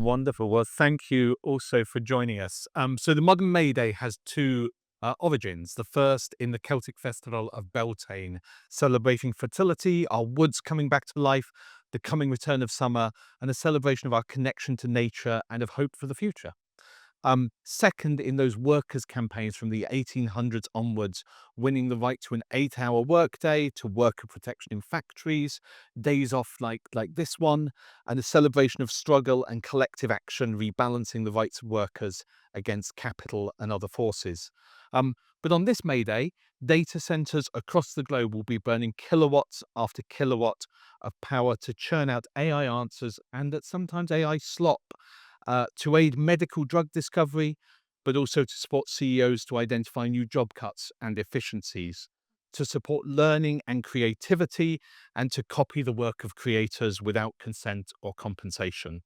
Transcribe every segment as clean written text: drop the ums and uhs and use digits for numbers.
Wonderful. Well, thank you also for joining us. So the modern May Day has two origins. The first in the Celtic festival of Beltane, celebrating fertility, our woods coming back to life, the coming return of summer, and a celebration of our connection to nature and of hope for the future. Second, in those workers' campaigns from the 1800s onwards, winning the right to an 8-hour workday, to worker protection in factories, days off like this one, and a celebration of struggle and collective action, rebalancing the rights of workers against capital and other forces. But on this May Day, data centers across the globe will be burning kilowatts after kilowatt of power to churn out AI answers and sometimes AI slop to aid medical drug discovery, but also to support CEOs to identify new job cuts and efficiencies, to support learning and creativity, and to copy the work of creators without consent or compensation.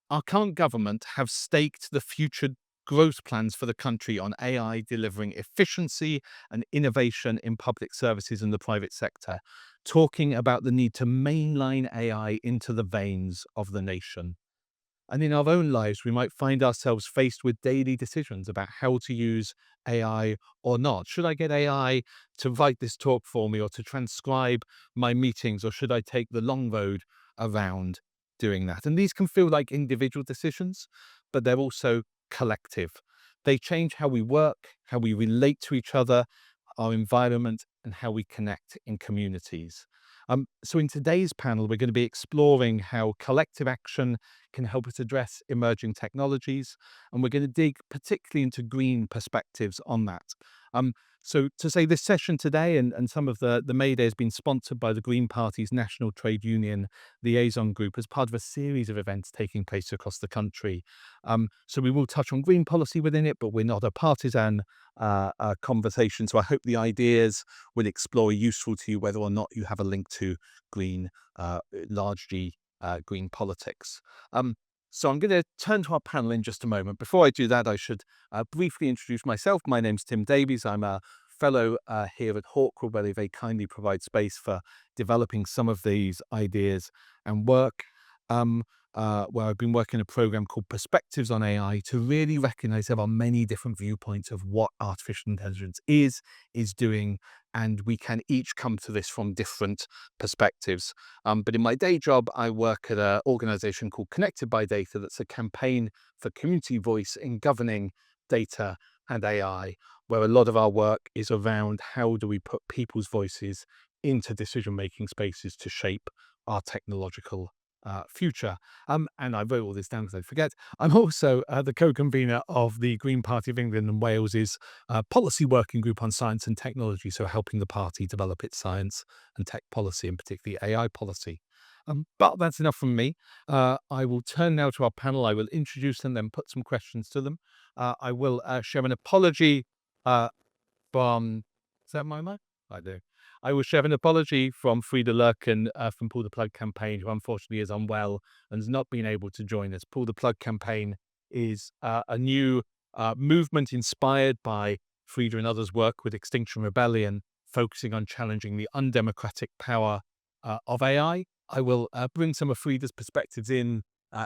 Our current government have staked the future growth plans for the country on AI delivering efficiency and innovation in public services and the private sector, talking about the need to mainline AI into the veins of the nation. And in our own lives, we might find ourselves faced with daily decisions about how to use AI or not. Should I get AI to write this talk for me or to transcribe my meetings, or should I take the long road around doing that? And these can feel like individual decisions, but they're also collective. They change how we work, how we relate to each other, our environment, and how we connect in communities. So in today's panel, we're going to be exploring how collective action can help us address emerging technologies, and we're going to dig particularly into green perspectives on that. So to say this session today and some of the May Day has been sponsored by the Green Party's National Trade Union Liaison Group as part of a series of events taking place across the country. So we will touch on green policy within it, but we're not a partisan conversation. So I hope the ideas will explore useful to you, whether or not you have a link to green, largely green politics. So I'm going to turn to our panel in just a moment. Before I do that, I should briefly introduce myself. My name's Tim Davies. I'm a fellow here at Hawkwood, where they very kindly provide space for developing some of these ideas and work. Where I've been working a program called Perspectives on AI to really recognize there are many different viewpoints of what artificial intelligence is doing, and we can each come to this from different perspectives. But in my day job, I work at an organization called Connected by Data that's a campaign for community voice in governing data and AI, where a lot of our work is around how do we put people's voices into decision-making spaces to shape our technological future. And I wrote all this down because I forget. I'm also the co-convenor of the Green Party of England and Wales's policy working group on science and technology, so helping the party develop its science and tech policy, and particularly AI policy. But that's enough from me. I will turn now to our panel. I will introduce them, then put some questions to them. I will share an apology from... Is that my mic? I do. I will share an apology from Frida Lurkin from Pull the Plug campaign, who unfortunately is unwell and has not been able to join us. Pull the Plug campaign is a new movement inspired by Frida and others' work with Extinction Rebellion, focusing on challenging the undemocratic power of AI. I will bring some of Frida's perspectives in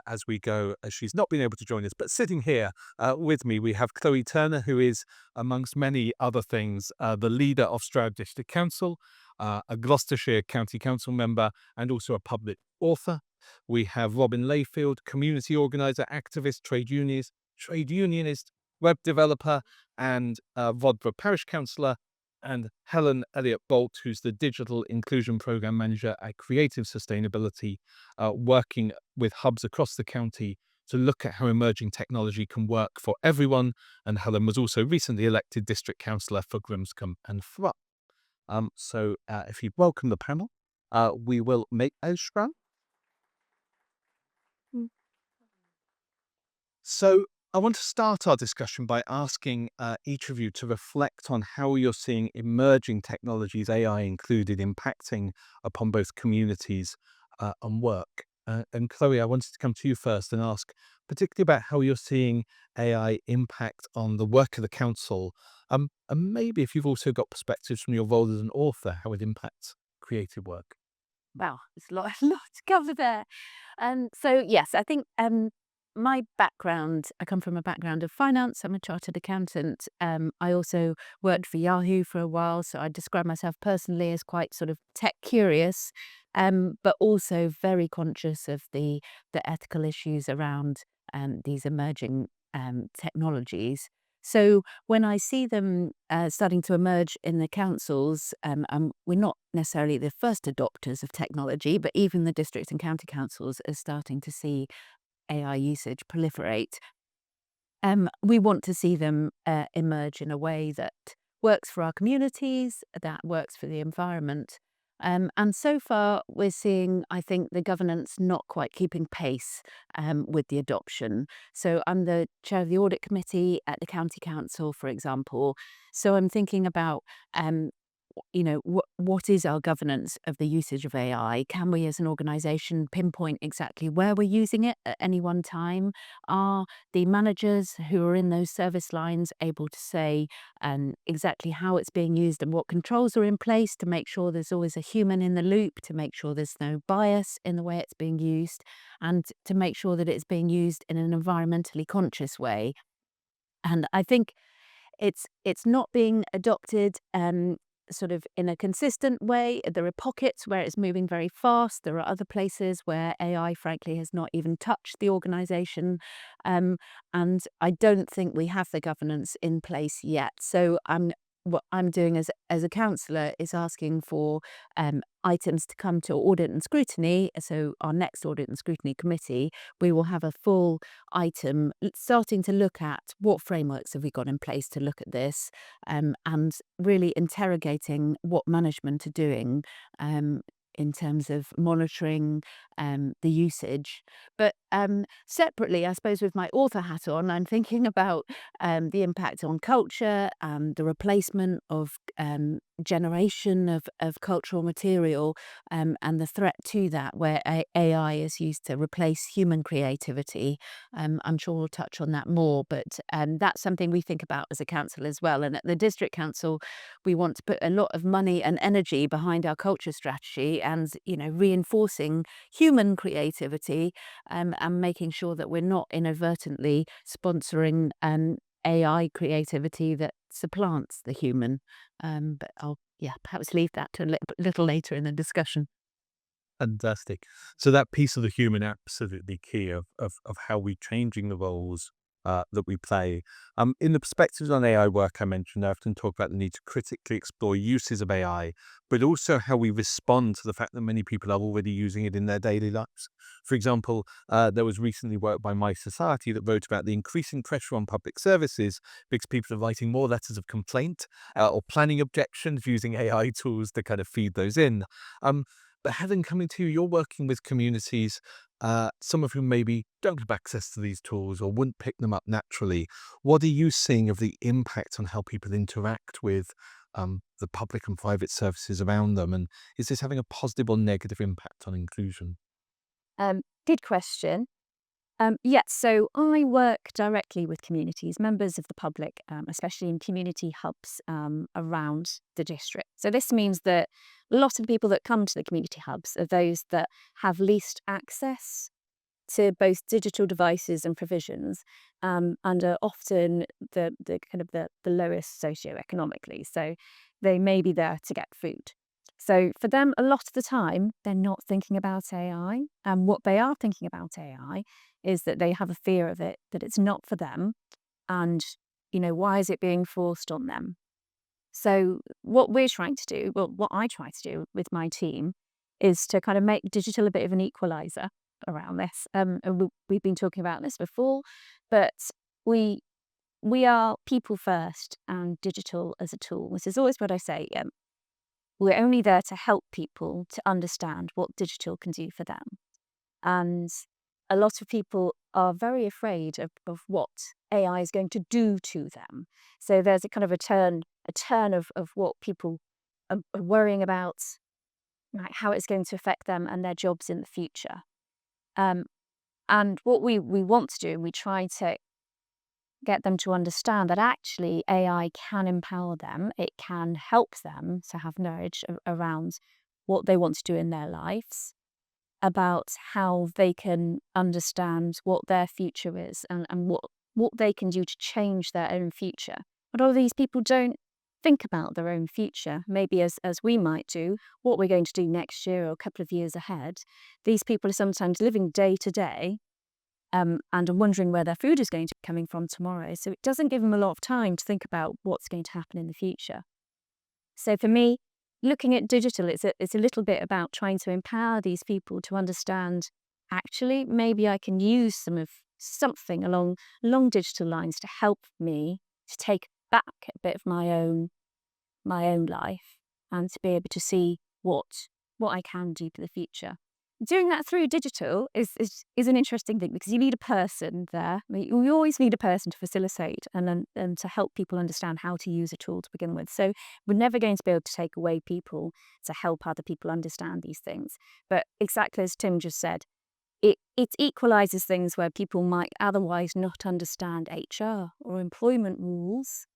as we go, as she's not been able to join us. But sitting here with me, we have Chloe Turner, who is, amongst many other things, the leader of Stroud District Council, a Gloucestershire County Council member, and also a public author. We have Robin Layfield, community organiser, activist, trade unionist, web developer, and Vodborough Parish Councillor, and Helen Elliot-Boult, who's the Digital Inclusion Programme Manager at Creative Sustainability, working with hubs across the county to look at how emerging technology can work for everyone. And Helen was also recently elected District Councillor for Grimscombe and Thrupp. So if you'd welcome the panel, we will make a Stroud. So I want to start our discussion by asking each of you to reflect on how you're seeing emerging technologies, AI included, impacting upon both communities and work. And Chloe, I wanted to come to you first and ask particularly about how you're seeing AI impact on the work of the council, and maybe if you've also got perspectives from your role as an author, how it impacts creative work. Wow, there's a lot, a lot to cover there. So yes, I think my background, I come from a background of finance. I'm a chartered accountant. I also worked for Yahoo for a while, so I describe myself personally as quite sort of tech curious, but also very conscious of the ethical issues around these emerging technologies. So when I see them starting to emerge in the councils, we're not necessarily the first adopters of technology, but even the district and county councils are starting to see AI usage proliferate. We want to see them emerge in a way that works for our communities, that works for the environment. And so far, we're seeing, I think, the governance not quite keeping pace with the adoption. So I'm the chair of the audit committee at the county council, for example. So I'm thinking about what is our governance of the usage of AI? Can we as an organisation pinpoint exactly where we're using it at any one time? Are the managers who are in those service lines able to say exactly how it's being used and what controls are in place to make sure there's always a human in the loop, to make sure there's no bias in the way it's being used, and to make sure that it's being used in an environmentally conscious way? And I think it's not being adopted sort of in a consistent way. There are pockets where it's moving very fast. There are other places where AI, frankly, has not even touched the organisation, and I don't think we have the governance in place yet. So what I'm doing as a councillor is asking for items to come to audit and scrutiny. So our next audit and scrutiny committee, we will have a full item starting to look at what frameworks have we got in place to look at this, and really interrogating what management are doing in terms of monitoring the usage. But separately, I suppose with my author hat on, I'm thinking about the impact on culture and the replacement of generation of cultural material, and the threat to that, where AI is used to replace human creativity. I'm sure we'll touch on that more, but that's something we think about as a council as well. And at the district council, we want to put a lot of money and energy behind our culture strategy, and reinforcing human creativity, and making sure that we're not inadvertently sponsoring AI creativity that supplants the human. But I'll, yeah, perhaps leave that to a little later in the discussion. Fantastic. So that piece of the human absolutely key of how we're changing the roles that we play. In the perspectives on AI work I mentioned, I often talk about the need to critically explore uses of AI, but also how we respond to the fact that many people are already using it in their daily lives. For example, there was recently work by My Society that wrote about the increasing pressure on public services because people are writing more letters of complaint or planning objections using AI tools to kind of feed those in. But Helen, coming to you, you're working with communities, some of whom maybe don't have access to these tools or wouldn't pick them up naturally. What are you seeing of the impact on how people interact with the public and private services around them? And is this having a positive or negative impact on inclusion? Good question. Yes, so I work directly with communities, members of the public, especially in community hubs around the district. So this means that a lot of the people that come to the community hubs are those that have least access to both digital devices and provisions, and are often the kind of the lowest socioeconomically. So they may be there to get food. So for them, a lot of the time, they're not thinking about AI. And what they are thinking about AI is that they have a fear of it, that it's not for them. And, why is it being forced on them? So what we're trying to do, well, what I try to do with my team is to kind of make digital a bit of an equalizer around this. And we've been talking about this before, but we we are people first and digital as a tool. This is always what I say. We're only there to help people to understand what digital can do for them. And a lot of people are very afraid of what AI is going to do to them. So there's a kind of a turn of what people are worrying about, like how it's going to affect them and their jobs in the future. Um, and what we want to do, and we try to get them to understand that actually AI can empower them. It can help them to have knowledge around what they want to do in their lives. about how they can understand what their future is and what they can do to change their own future. But all these people don't think about their own future, maybe as we might do, what we're going to do next year or a couple of years ahead. These people are sometimes living day to day and are wondering where their food is going to be coming from tomorrow. So it doesn't give them a lot of time to think about what's going to happen in the future. So for me, looking at digital, it's a little bit about trying to empower these people to understand, actually, maybe I can use something along digital lines to help me to take back a bit of my own life and to be able to see what I can do for the future. Doing that through digital is an interesting thing because you need a person there. You always need a person to facilitate and to help people understand how to use a tool to begin with. So we're never going to be able to take away people to help other people understand these things. But exactly as Tim just said, it equalises things where people might otherwise not understand HR or employment rules.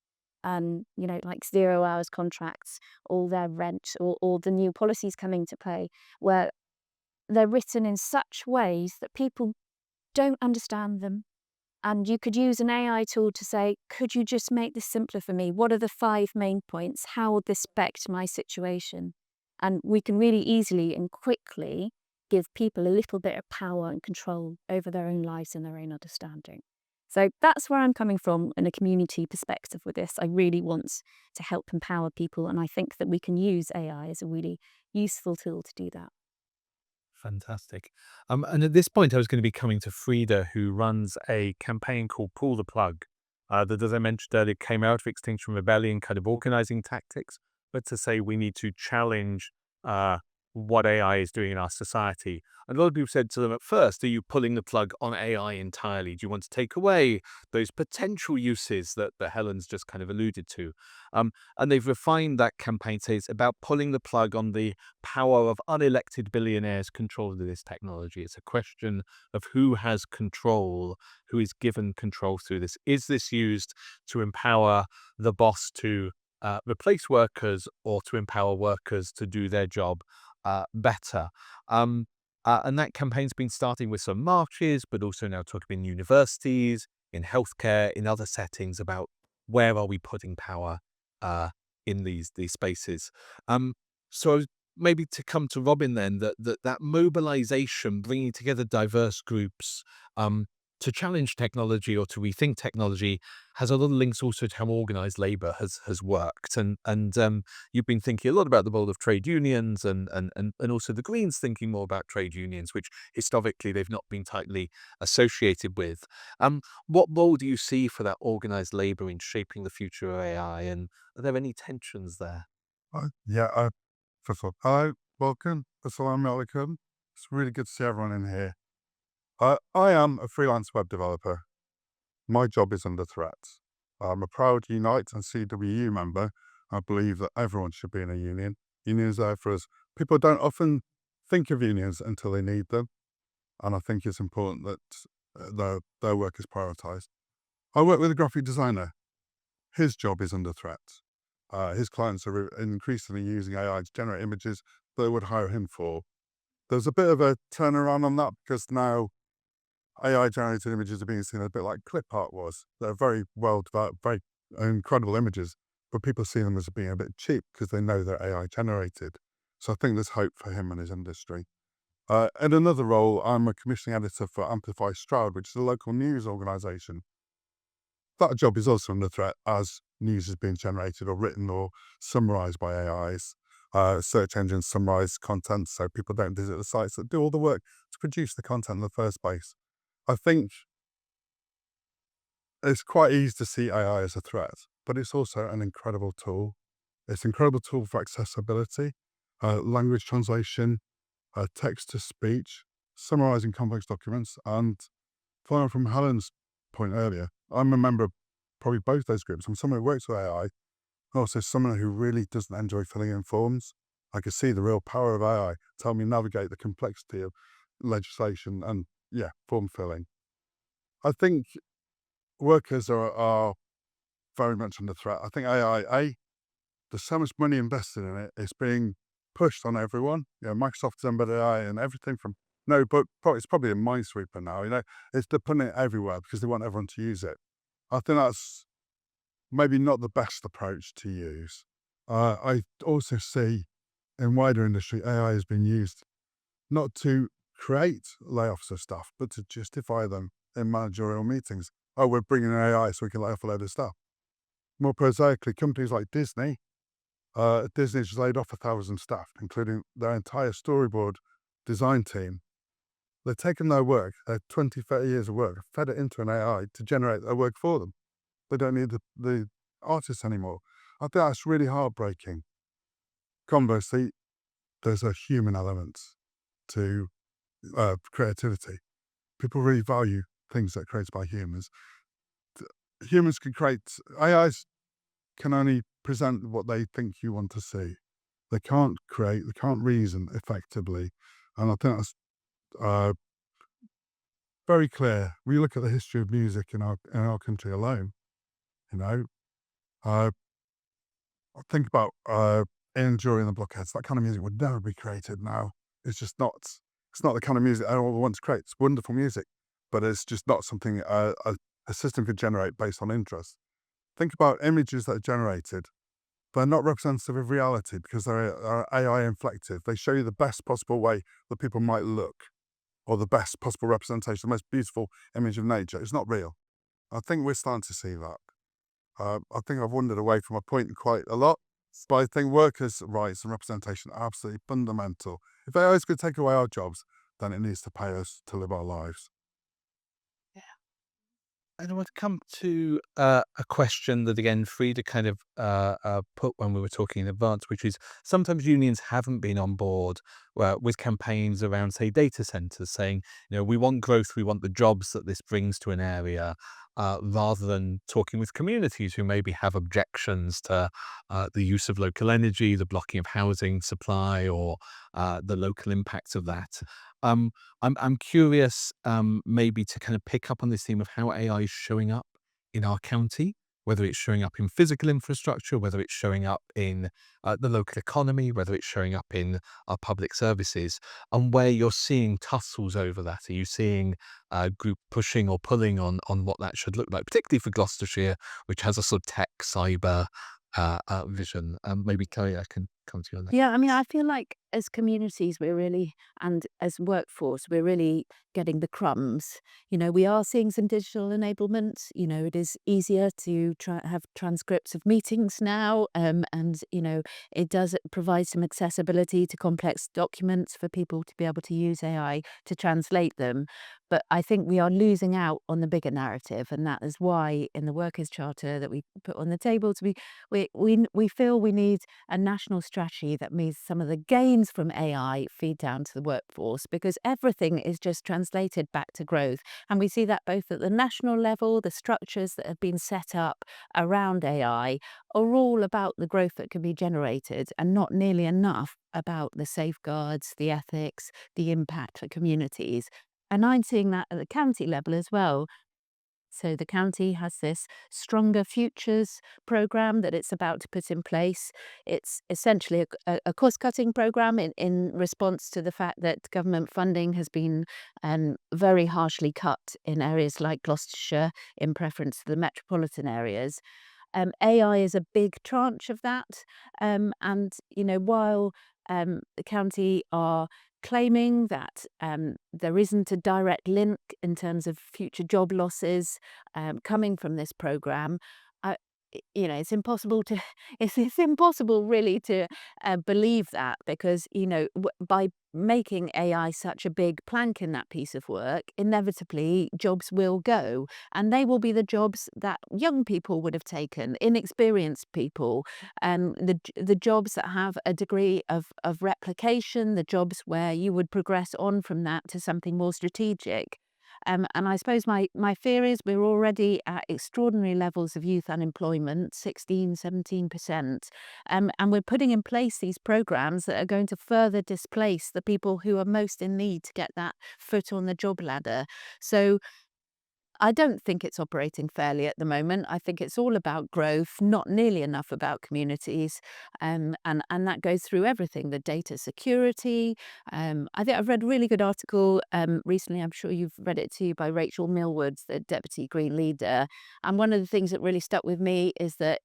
Like 0 hours contracts, or their rent, or the new policies coming to play, where they're written in such ways that people don't understand them. And you could use an AI tool to say, could you just make this simpler for me? What are the 5 main points? How would this affect my situation? And we can really easily and quickly give people a little bit of power and control over their own lives and their own understanding. So that's where I'm coming from in a community perspective with this. I really want to help empower people, and I think that we can use AI as a really useful tool to do that. Fantastic. And at this point, I was going to be coming to Frida, who runs a campaign called Pull the Plug, that, as I mentioned earlier, came out of Extinction Rebellion kind of organizing tactics, but to say we need to challenge what AI is doing in our society. And a lot of people said to them at first, are you pulling the plug on AI entirely? Do you want to take away those potential uses that Helen's just kind of alluded to? And they've refined that campaign, say it's about pulling the plug on the power of unelected billionaires controlling this technology. It's a question of who has control, who is given control through this. Is this used to empower the boss to replace workers, or to empower workers to do their job better? And that campaign's been starting with some marches, but also now talking in universities, in healthcare, in other settings about where are we putting power in these spaces. So maybe to come to Robin then, that mobilization, bringing together diverse groups to challenge technology or to rethink technology, has a lot of links also to how organized labor has worked. And you've been thinking a lot about the role of trade unions and also the Greens thinking more about trade unions, which historically they've not been tightly associated with. What role do you see for that organized labor in shaping the future of AI? And are there any tensions there? First of all, hello, welcome, assalamu alaikum. It's really good to see everyone in here. I am a freelance web developer. My job is under threat. I'm a proud Unite and CWU member. I believe that everyone should be in a union. Unions are there for us. People don't often think of unions until they need them, and I think it's important that their work is prioritised. I work with a graphic designer. His job is under threat. His clients are increasingly using AI to generate images that they would hire him for. There's a bit of a turnaround on that because now AI-generated images are being seen a bit like clip art was. They're very well developed, very incredible images, but people see them as being a bit cheap because they know they're AI-generated. So I think there's hope for him and his industry. In another role, I'm a commissioning editor for Amplify Stroud, which is a local news organisation. That job is also under threat as news is being generated or written or summarised by AIs. Search engines summarize content so people don't visit the sites that do all the work to produce the content in the first place. I think it's quite easy to see AI as a threat, but it's also an incredible tool. It's an incredible tool for accessibility, language translation, text to speech, summarizing complex documents, and following from Helen's point earlier, I'm a member of probably both those groups. I'm someone who works with AI, and also someone who really doesn't enjoy filling in forms. I can see the real power of AI to help me navigate the complexity of legislation and, form filling. I think workers are very much under threat. I think AI, there's so much money invested in it. It's being pushed on everyone. Microsoft has embedded AI in everything from No, but it's probably a minesweeper now. They're putting it everywhere because they want everyone to use it. I think that's maybe not the best approach to use. I also see in wider industry, AI has been used not to create layoffs of staff, but to justify them in managerial meetings. Oh, we're bringing in AI so we can lay off a load of staff. More prosaically, companies like Disney, Disney's laid off 1,000 staff, including their entire storyboard design team. They've taken their work, their 20, 30 years of work, fed it into an AI to generate their work for them. They don't need the artists anymore. I think that's really heartbreaking. Conversely, there's a human element to creativity. People really value things that are created by humans. Humans can create, AIs can only present what they think you want to see. They can't create, they can't reason effectively. And I think that's very clear. We look at the history of music in our country alone, uh, think about Ian Dury and the Blockheads. That kind of music would never be created now. It's just not. It's not the kind of music I want to create. It's wonderful music, but it's just not something a system could generate based on interest. Think about images that are generated. They're not representative of reality because they're AI inflected. They show you the best possible way that people might look, or the best possible representation, the most beautiful image of nature. It's not real. I think we're starting to see that. I think I've wandered away from my point quite a lot, but I think workers' rights and representation are absolutely fundamental. If AI is going to take away our jobs, then it needs to pay us to live our lives. And I want to come to a question that, again, Frida kind of put when we were talking in advance, which is sometimes unions haven't been on board with campaigns around, say, data centres, saying, we want growth, we want the jobs that this brings to an area, rather than talking with communities who maybe have objections to the use of local energy, the blocking of housing supply, or the local impacts of that. I'm curious, maybe to kind of pick up on this theme of how AI is showing up in our county, whether it's showing up in physical infrastructure, whether it's showing up in the local economy, whether it's showing up in our public services, and where you're seeing tussles over that. Are you seeing a group pushing or pulling on what that should look like, particularly for Gloucestershire, which has a sort of tech cyber vision? Maybe Kelly, I can come to you on that. Yeah, I mean, I feel like as communities, and as workforce, we're really getting the crumbs. We are seeing some digital enablement. It is easier to have transcripts of meetings now, and it does provide some accessibility to complex documents for people to be able to use AI to translate them. But I think we are losing out on the bigger narrative, and that is why in the Workers' Charter that we put on the table, we feel we need a national strategy that means some of the gains from AI feed down to the workforce, because everything is just translated back to growth. And we see that both at the national level, the structures that have been set up around AI are all about the growth that can be generated and not nearly enough about the safeguards, the ethics, the impact for communities. And I'm seeing that at the county level as well. So the county has this Stronger Futures programme that it's about to put in place. It's essentially a cost-cutting programme in response to the fact that government funding has been very harshly cut in areas like Gloucestershire in preference to the metropolitan areas. AI is a big tranche of that. And, while the county are claiming that there isn't a direct link in terms of future job losses coming from this programme, it's impossible to it's impossible really to believe that, because by making AI such a big plank in that piece of work, inevitably jobs will go, and they will be the jobs that young people would have taken, inexperienced people, the jobs that have a degree of replication, the jobs where you would progress on from that to something more strategic. And I suppose my fear is we're already at extraordinary levels of youth unemployment, 16, 17%. And we're putting in place these programs that are going to further displace the people who are most in need to get that foot on the job ladder. So I don't think it's operating fairly at the moment. I think it's all about growth, not nearly enough about communities, and that goes through everything. The data security. I think I've read a really good article recently. I'm sure you've read it too, by Rachel Millward, the Deputy Green Leader. And one of the things that really stuck with me is that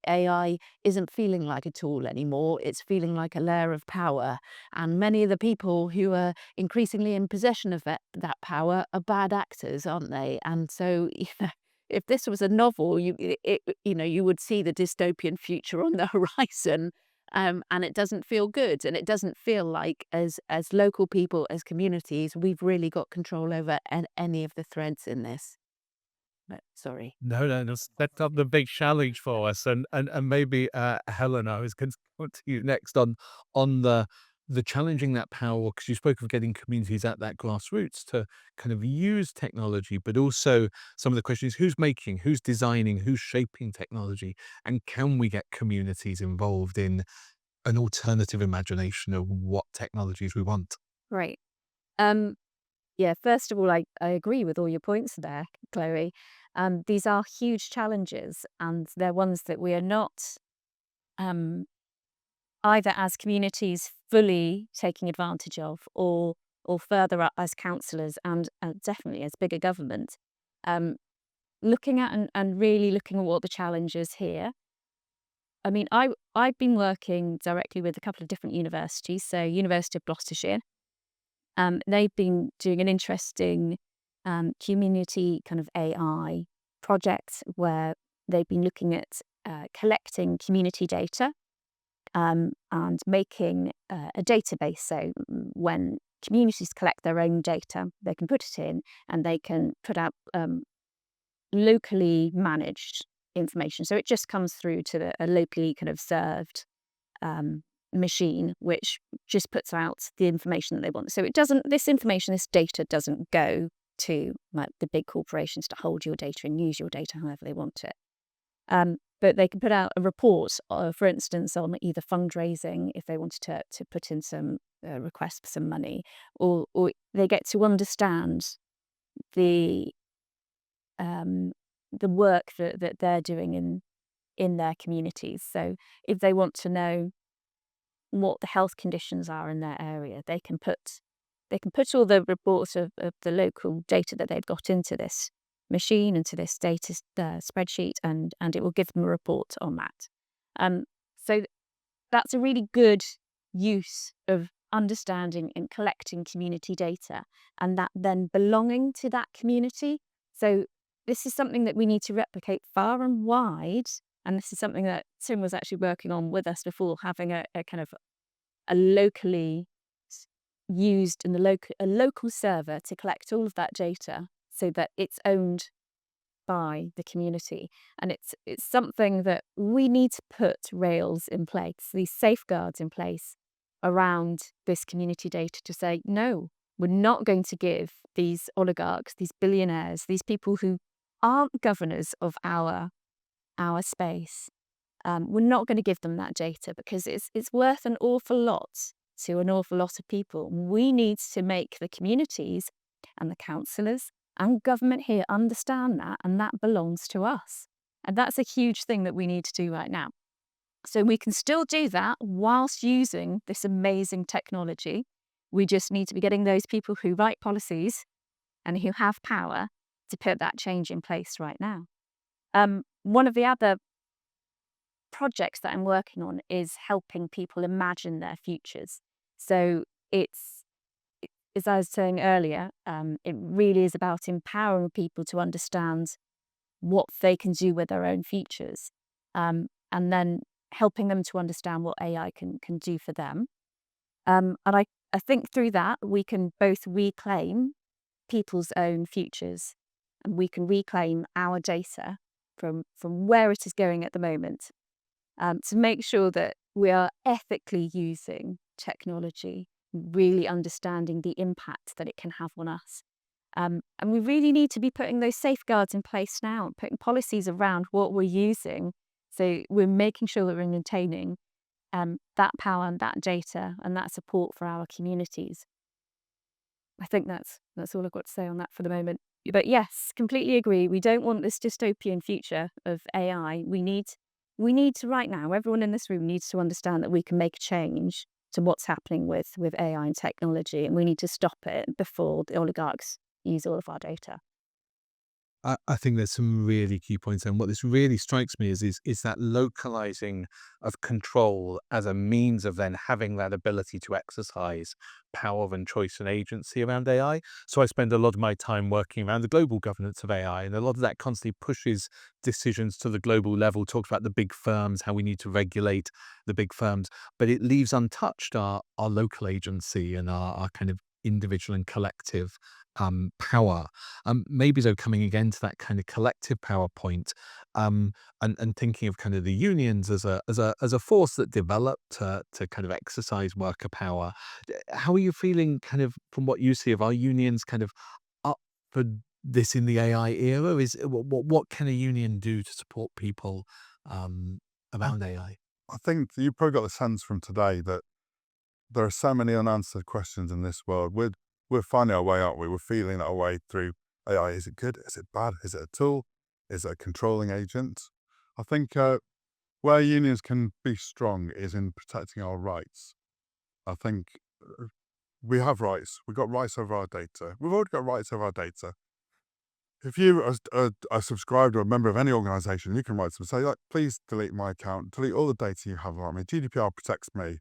AI isn't feeling like a tool anymore. It's feeling like a layer of power, and many of the people who are increasingly in possession of that power are bad actors, aren't they? And so, if this was a novel, you would see the dystopian future on the horizon, and it doesn't feel good, and it doesn't feel like, as local people, as communities, we've really got control over any of the threads in this. But sorry. No, that's up the big challenge for us, and maybe Helen, I was going to come to you next on the challenging that power, because you spoke of getting communities at that grassroots to kind of use technology, but also some of the questions: who's making, who's designing, who's shaping technology, and can we get communities involved in an alternative imagination of what technologies we want? Right. Um, yeah, first of all, I agree with all your points there, Chloe. These are huge challenges, and they're ones that we are not um, either as communities fully taking advantage of, or further up as councillors, and definitely as bigger government, um, looking at and really looking at what the challenge is here. I mean, I've been working directly with a couple of different universities. So, University of Gloucestershire, they've been doing an interesting community kind of AI project where they've been looking at collecting community data, and making a database. So, when communities collect their own data, they can put it in, and they can put out locally managed information. So it just comes through to a locally kind of served machine, which just puts out the information that they want. So this information, this data doesn't go to like the big corporations to hold your data and use your data however they want it. But they can put out a report, for instance, on either fundraising, if they wanted to put in some request for some money, or they get to understand the work that they're doing in their communities. So if they want to know what the health conditions are in their area, they can put all the reports of the local data that they've got into this machine, into this data spreadsheet, and it will give them a report on that. So that's a really good use of understanding and collecting community data, and that then belonging to that community. So this is something that we need to replicate far and wide, and this is something that Tim was actually working on with us before, having a kind of a locally used and a local server to collect all of that data, so that it's owned by the community. And it's something that we need to put rails in place, these safeguards in place around this community data, to say, no, we're not going to give these oligarchs, these billionaires, these people who aren't governors of our space, we're not going to give them that data, because it's worth an awful lot to an awful lot of people. We need to make the communities and the councillors and government here understand that, and that belongs to us. And that's a huge thing that we need to do right now. So we can still do that whilst using this amazing technology. We just need to be getting those people who write policies and who have power to put that change in place right now. One of the other projects that I'm working on is helping people imagine their futures. So as I was saying earlier, it really is about empowering people to understand what they can do with their own futures, and then helping them to understand what AI can do for them. And I think through that, we can both reclaim people's own futures, and we can reclaim our data from where it is going at the moment, to make sure that we are ethically using technology, really understanding the impact that it can have on us. And we really need to be putting those safeguards in place now, putting policies around what we're using. So we're making sure that we're maintaining that power and that data and that support for our communities. I think that's all I've got to say on that for the moment. But yes, completely agree. We don't want this dystopian future of AI. We need to right now, everyone in this room needs to understand that we can make a change to what's happening with AI and technology, and we need to stop it before the oligarchs use all of our data. I think there's some really key points, and what this really strikes me is that localizing of control as a means of then having that ability to exercise power and choice and agency around AI. So I spend a lot of my time working around the global governance of AI, and a lot of that constantly pushes decisions to the global level, talks about the big firms, how we need to regulate the big firms, but it leaves untouched our local agency and our kind of individual and collective power. Maybe though, coming again to that kind of collective power point, and thinking of kind of the unions as a force that developed to kind of exercise worker power. How are you feeling, kind of from what you see of our unions, kind of up for this in the AI era? Is what can a union do to support people I, around AI? I think you probably got the sense from today that there are so many unanswered questions in this world. We're finding our way, aren't we? We're feeling our way through AI. Is it good? Is it bad? Is it a tool? Is it a controlling agent? I think where unions can be strong is in protecting our rights. I think we have rights. We've got rights over our data. We've already got rights over our data. If you are subscribed or a member of any organisation, you can write to them and say, like, please delete my account, delete all the data you have about me. GDPR protects me.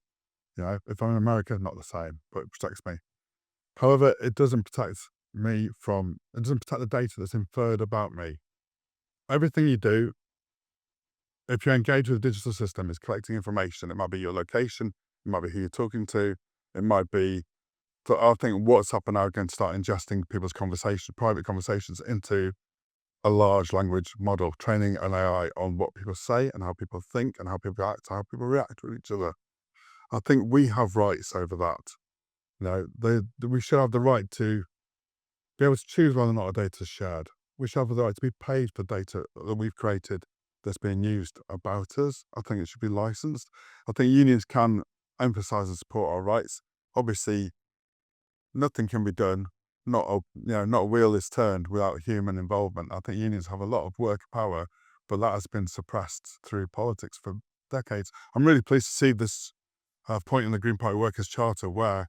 If I'm in America, not the same, but it protects me. However, it doesn't protect it doesn't protect the data that's inferred about me. Everything you do, if you engage with the digital system, is collecting information. It might be your location, it might be who you're talking to, it might be, so I think WhatsApp are now going to start ingesting people's private conversations into a large language model, training an AI on what people say and how people think and how people act, how people react with each other. I think we have rights over that. We should have the right to be able to choose whether or not our data is shared. We should have the right to be paid for data that we've created that's being used about us. I think it should be licensed. I think unions can emphasize and support our rights. Obviously, nothing can be done. Not a wheel is turned without human involvement. I think unions have a lot of work power, but that has been suppressed through politics for decades. I'm really pleased to see this point in the Green Party Workers' Charter where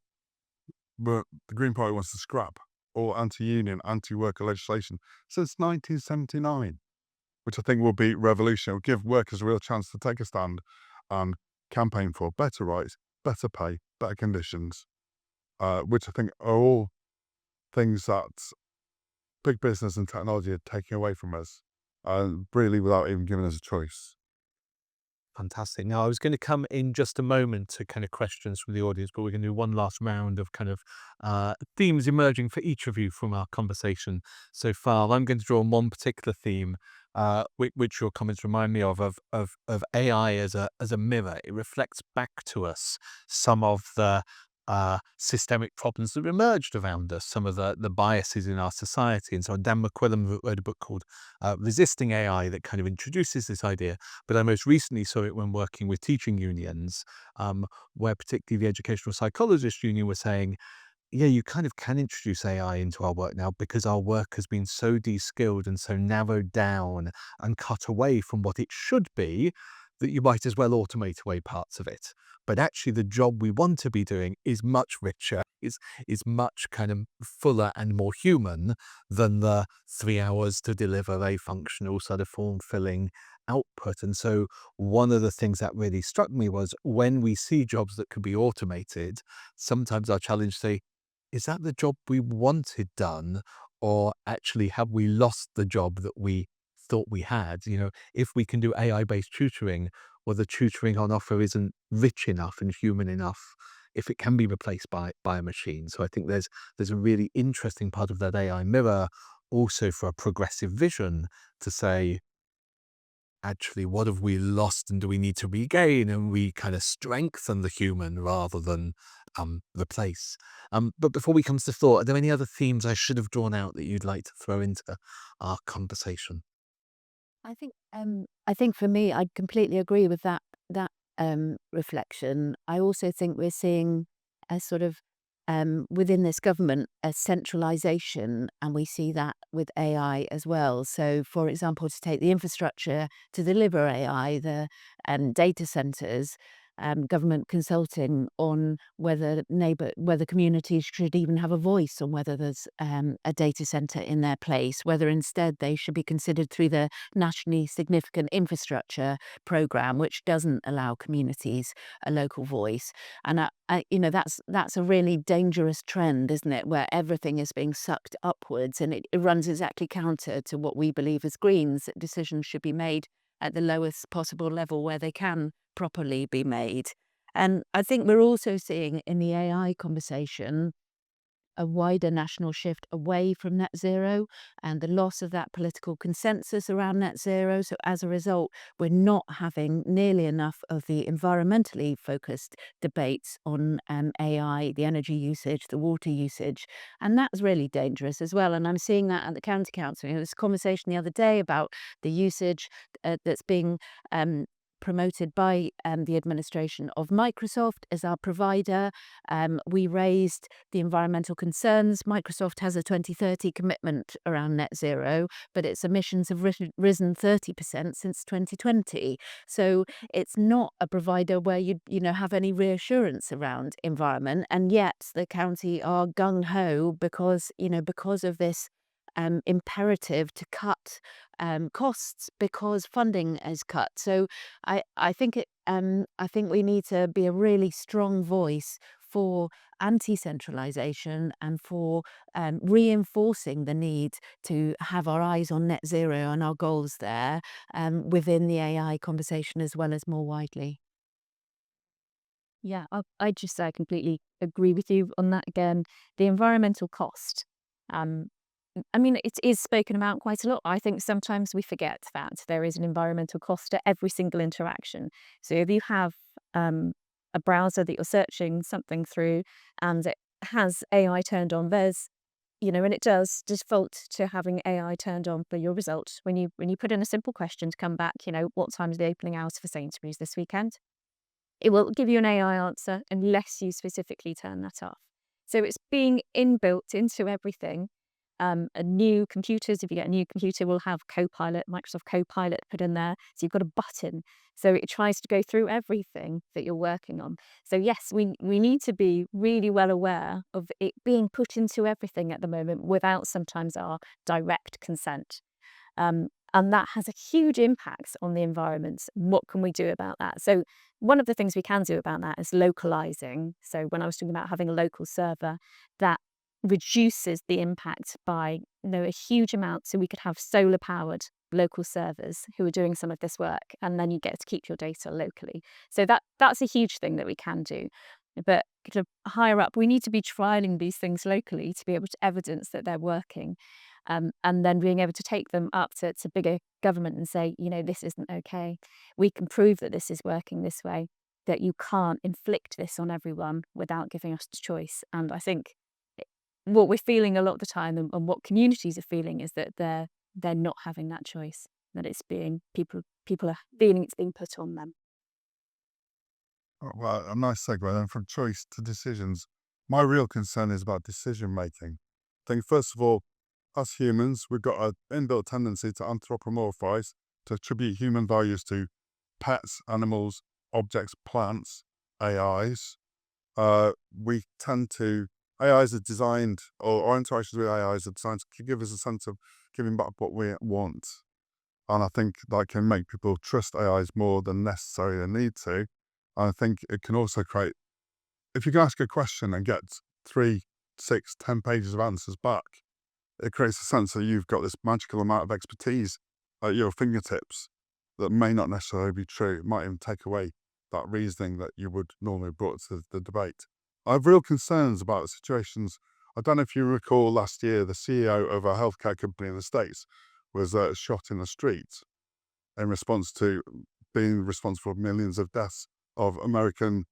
the Green Party wants to scrap all anti-union, anti-worker legislation since 1979, which I think will be revolutionary. It will give workers a real chance to take a stand and campaign for better rights, better pay, better conditions, which I think are all things that big business and technology are taking away from us, really without even giving us a choice. Fantastic. Now, I was going to come in just a moment to kind of questions from the audience, but we're going to do one last round of kind of themes emerging for each of you from our conversation so far. I'm going to draw on one particular theme, which your comments remind me of AI as a mirror. It reflects back to us some of the systemic problems that emerged around us, some of the biases in our society. And so Dan McQuillan wrote a book called Resisting AI that kind of introduces this idea. But I most recently saw it when working with teaching unions, where particularly the Educational Psychologists Union were saying, yeah, you kind of can introduce AI into our work now because our work has been so de-skilled and so narrowed down and cut away from what it should be that you might as well automate away parts of it. But actually the job we want to be doing is much richer, is much kind of fuller and more human than the 3 hours to deliver a functional sort of form-filling output. And so one of the things that really struck me was when we see jobs that could be automated, sometimes our challenge say, is that the job we wanted done? Or actually have we lost the job that we thought we had? If we can do AI-based tutoring, well, the tutoring on offer isn't rich enough and human enough if it can be replaced by a machine. So I think there's a really interesting part of that AI mirror also for a progressive vision to say, actually, what have we lost and do we need to regain? And we kind of strengthen the human rather than replace. But before we come to thought, are there any other themes I should have drawn out that you'd like to throw into our conversation? I think for me, I completely agree with that reflection. I also think we're seeing a sort of within this government a centralisation, and we see that with AI as well. So, for example, to take the infrastructure to deliver AI, the data centres, government consulting on whether communities should even have a voice on whether there's a data centre in their place, whether instead they should be considered through the nationally significant infrastructure programme, which doesn't allow communities a local voice. And that's a really dangerous trend, isn't it? Where everything is being sucked upwards, and it runs exactly counter to what we believe as Greens, that decisions should be made at the lowest possible level where they can properly be made. And I think we're also seeing in the AI conversation a wider national shift away from net zero and the loss of that political consensus around net zero. So as a result, we're not having nearly enough of the environmentally focused debates on AI, the energy usage, the water usage. And that's really dangerous as well. And I'm seeing that at the county council. There was a conversation the other day about the usage that's being promoted by the administration of Microsoft as our provider. We raised the environmental concerns. Microsoft has a 2030 commitment around net zero, but its emissions have risen 30% since 2020. So it's not a provider where you have any reassurance around environment, and yet the county are gung ho because of this imperative to cut costs because funding is cut. So I think we need to be a really strong voice for anti-centralisation and for reinforcing the need to have our eyes on net zero and our goals there within the AI conversation as well as more widely. Yeah, I just completely agree with you on that again. The environmental cost. I mean, it is spoken about quite a lot. I think sometimes we forget that there is an environmental cost to every single interaction. So if you have a browser that you're searching something through and it has AI turned on, there's and it does default to having AI turned on for your result. When you put in a simple question to come back, what time is the opening hours for Sainsbury's this weekend? It will give you an AI answer unless you specifically turn that off. So it's being inbuilt into everything. New computers, if you get a new computer, will have Copilot, Microsoft Copilot put in there. So you've got a button. So it tries to go through everything that you're working on. So yes, we need to be really well aware of it being put into everything at the moment without sometimes our direct consent. And that has a huge impact on the environment. What can we do about that? So one of the things we can do about that is localizing. So when I was talking about having a local server, that reduces the impact by a huge amount. So we could have solar powered local servers who are doing some of this work, and then you get to keep your data locally. So that's a huge thing that we can do. But kind of higher up, we need to be trialing these things locally to be able to evidence that they're working. And then being able to take them up to bigger government and say, this isn't okay. We can prove that this is working this way, that you can't inflict this on everyone without giving us the choice. And I think what we're feeling a lot of the time and what communities are feeling is that they're not having that choice, that it's being people are feeling it's being put on them. Oh, well, a nice segue then from choice to decisions. My real concern is about decision making. I think, first of all, us humans, we've got an inbuilt tendency to anthropomorphize, to attribute human values to pets, animals, objects, plants, AIs. We tend to, AIs are designed, or our interactions with AIs are designed to give us a sense of giving back what we want. And I think that can make people trust AIs more than necessarily they need to. And I think it can also create, if you can ask a question and get 3, 6, 10 pages of answers back, it creates a sense that you've got this magical amount of expertise at your fingertips that may not necessarily be true. It might even take away that reasoning that you would normally have brought to the debate. I have real concerns about situations. I don't know if you recall last year, the CEO of a healthcare company in the States was shot in the street in response to being responsible for millions of deaths of American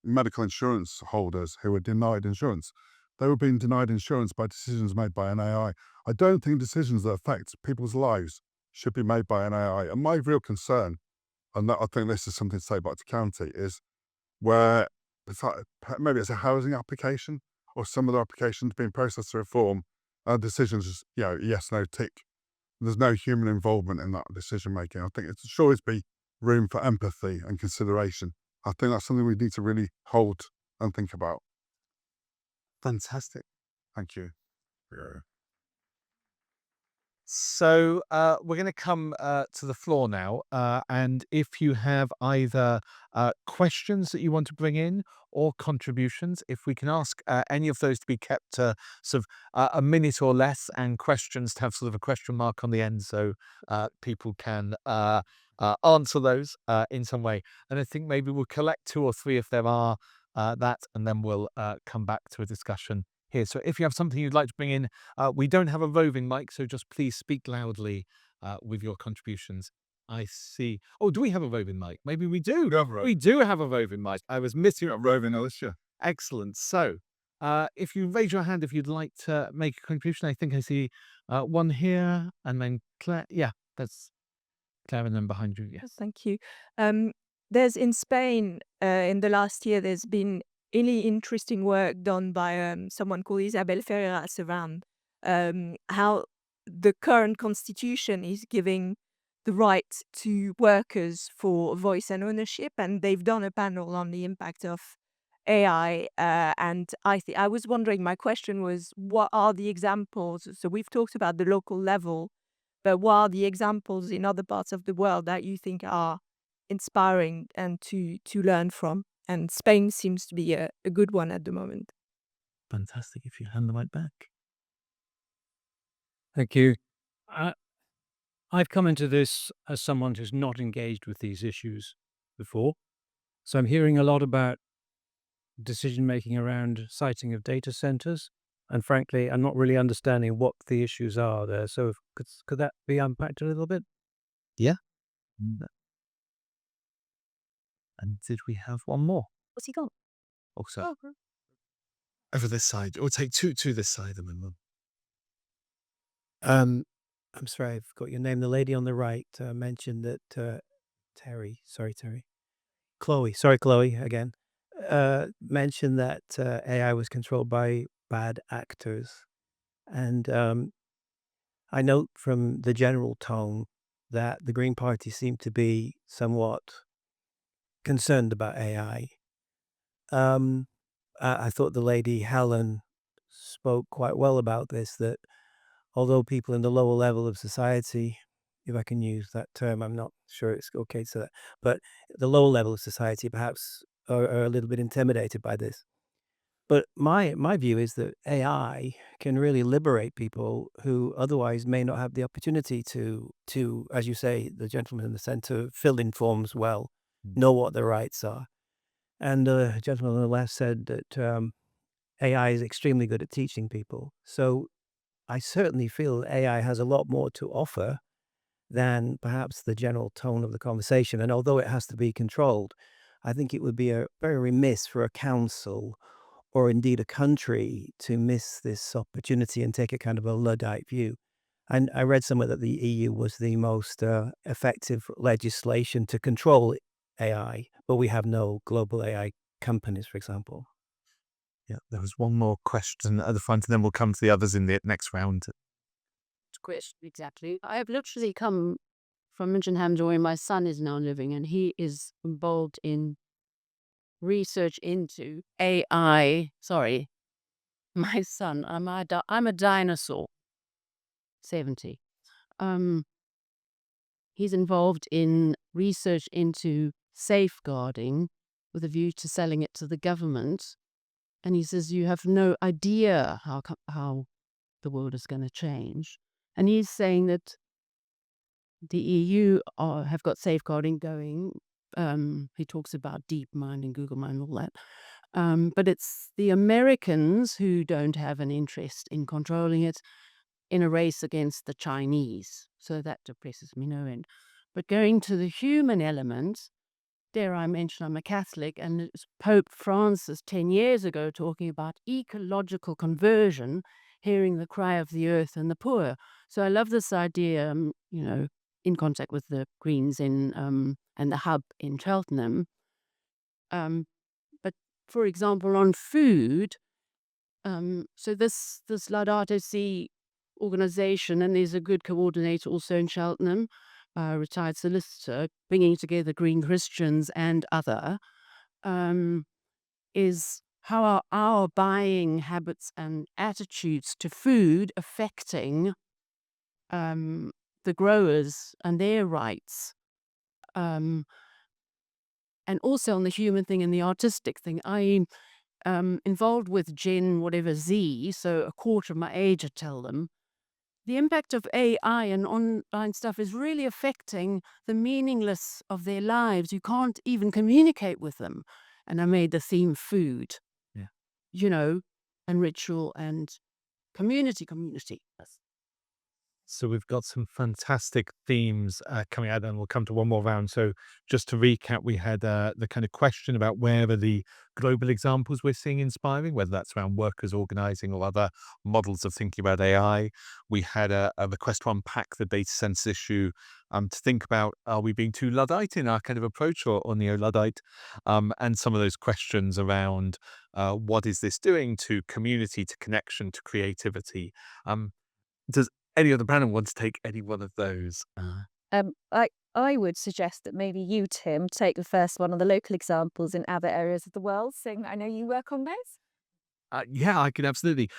medical insurance holders who were denied insurance. They were being denied insurance by decisions made by an AI. I don't think decisions that affect people's lives should be made by an AI. And my real concern, and I think this is something to say back to county, is where it's like, maybe it's a housing application or some other applications being processed through a form. Decisions, just, yes, no, tick. There's no human involvement in that decision making. I think it should always be room for empathy and consideration. I think that's something we need to really hold and think about. Fantastic. Thank you. So we're going to come to the floor now, and if you have either questions that you want to bring in or contributions, if we can ask any of those to be kept to sort of a minute or less, and questions to have sort of a question mark on the end, so people can answer those in some way. And I think maybe we'll collect 2 or 3 if there are that, and then we'll come back to a discussion here. So if you have something you'd like to bring in, we don't have a roving mic, so just please speak loudly with your contributions. I see. Oh, do we have a roving mic? Maybe we do. We do have a roving mic. I was missing A roving Alicia. Excellent. So if you raise your hand if you'd like to make a contribution, I think I see one here, and then Claire. Yeah, that's Claire, and then behind you. Yes. Thank you. There's in Spain, in the last year, there's been really interesting work done by someone called Isabel Ferreras around how the current constitution is giving the right to workers for voice and ownership, and they've done a panel on the impact of AI. And I was wondering, my question was, what are the examples? So we've talked about the local level, but what are the examples in other parts of the world that you think are inspiring and to learn from? And Spain seems to be a good one at the moment. Fantastic. If you hand the mic back. Thank you. I've come into this as someone who's not engaged with these issues before. So I'm hearing a lot about decision making around siting of data centers. And frankly, I'm not really understanding what the issues are there. So could that be unpacked a little bit? Yeah. And did we have one more? What's he got? Also, over this side. Or take two to this side, and then one. I'm sorry, I've got your name. The lady on the right mentioned that Chloe again, mentioned that AI was controlled by bad actors. And I note from the general tone that the Green Party seemed to be somewhat concerned about AI. I thought the lady Helen spoke quite well about this, that although people in the lower level of society, if I can use that term, I'm not sure it's okay to say that, but the lower level of society perhaps are a little bit intimidated by this. But my view is that AI can really liberate people who otherwise may not have the opportunity to, as you say, the gentleman in the centre, fill in forms well, know what their rights are. And the gentleman on the left said that AI is extremely good at teaching people. So I certainly feel AI has a lot more to offer than perhaps the general tone of the conversation. And although it has to be controlled, I think it would be very remiss for a council or indeed a country to miss this opportunity and take a kind of a Luddite view. And I read somewhere that the EU was the most effective legislation to control AI, but we have no global AI companies, for example. Yeah, there was one more question at the front, and then we'll come to the others in the next round. Question, exactly. I have literally come from Minchinham, where my son is now living, and he is involved in research into AI. Sorry, my son. I'm a dinosaur. 70. He's involved in research into safeguarding with a view to selling it to the government. And he says, you have no idea how the world is going to change. And he's saying that the EU have got safeguarding going. He talks about DeepMind and Google Mind and all that. But it's the Americans who don't have an interest in controlling it in a race against the Chinese. So that depresses me no end. But going to the human element, dare I mention I'm a Catholic, and it was Pope Francis 10 years ago talking about ecological conversion, hearing the cry of the earth and the poor. So I love this idea, in contact with the Greens and the hub in Cheltenham. But for example, on food, so this Laudato Si organization, and there's a good coordinator also in Cheltenham, retired solicitor, bringing together Green Christians and other, is how are our buying habits and attitudes to food affecting the growers and their rights. Um, and also on the human thing and the artistic thing. I'm involved with Gen whatever Z, so a quarter of my age, I tell them. The impact of AI and online stuff is really affecting the meaningless of their lives. You can't even communicate with them. And I made the theme food, Yeah. you know, and ritual and community. Yes. So we've got some fantastic themes coming out, and we'll come to one more round. So just to recap, we had the kind of question about where are the global examples we're seeing inspiring, whether that's around workers organizing or other models of thinking about AI. We had a request to unpack the data sense issue, to think about, are we being too Luddite in our kind of approach or neo-Luddite? And some of those questions around what is this doing to community, to connection, to creativity? Does any other panel want to take any one of those? I would suggest that maybe you, Tim, take the first one on the local examples in other areas of the world, seeing that I know you work on those. Yeah, I can absolutely.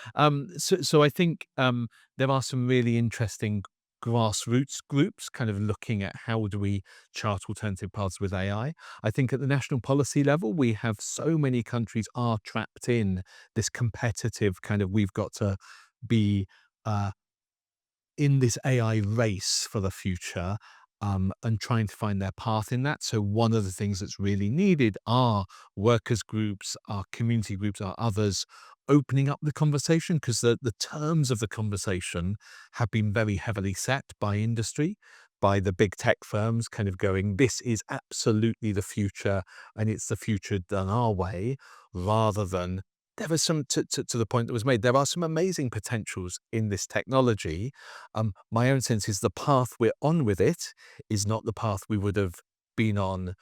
So I think there are some really interesting grassroots groups kind of looking at how do we chart alternative paths with AI. I think at the national policy level, we have so many countries are trapped in this competitive kind of, we've got to be in this AI race for the future, and trying to find their path in that. So one of the things that's really needed are workers groups, are community groups, are others opening up the conversation, because the terms of the conversation have been very heavily set by industry, by the big tech firms kind of going, this is absolutely the future and it's the future done our way, rather than there was some, to the point that was made, there are some amazing potentials in this technology. My own sense is the path we're on with it is not the path we would have been on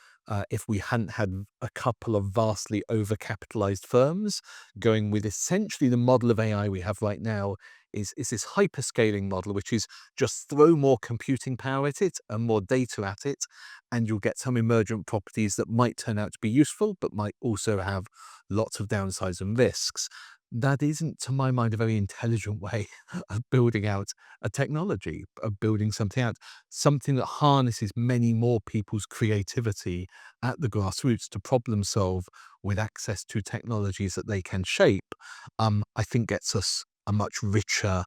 if we hadn't had a couple of vastly overcapitalized firms going with essentially the model of AI we have right now is this hyperscaling model, which is just throw more computing power at it and more data at it, and you'll get some emergent properties that might turn out to be useful, but might also have lots of downsides and risks. That isn't, to my mind, a very intelligent way of building out a technology, of building something out, something that harnesses many more people's creativity at the grassroots to problem solve with access to technologies that they can shape. I think gets us a much richer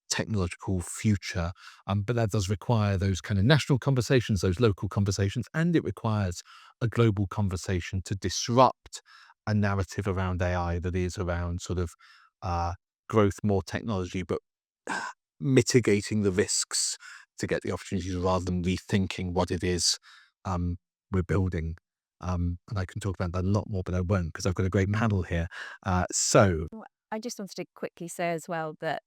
technological future. But that does require those kind of national conversations, those local conversations, and it requires a global conversation to disrupt a narrative around AI that is around sort of growth, more technology, but mitigating the risks to get the opportunities rather than rethinking what it is we're building. And I can talk about that a lot more, but I won't because I've got a great panel here. So I just wanted to quickly say as well that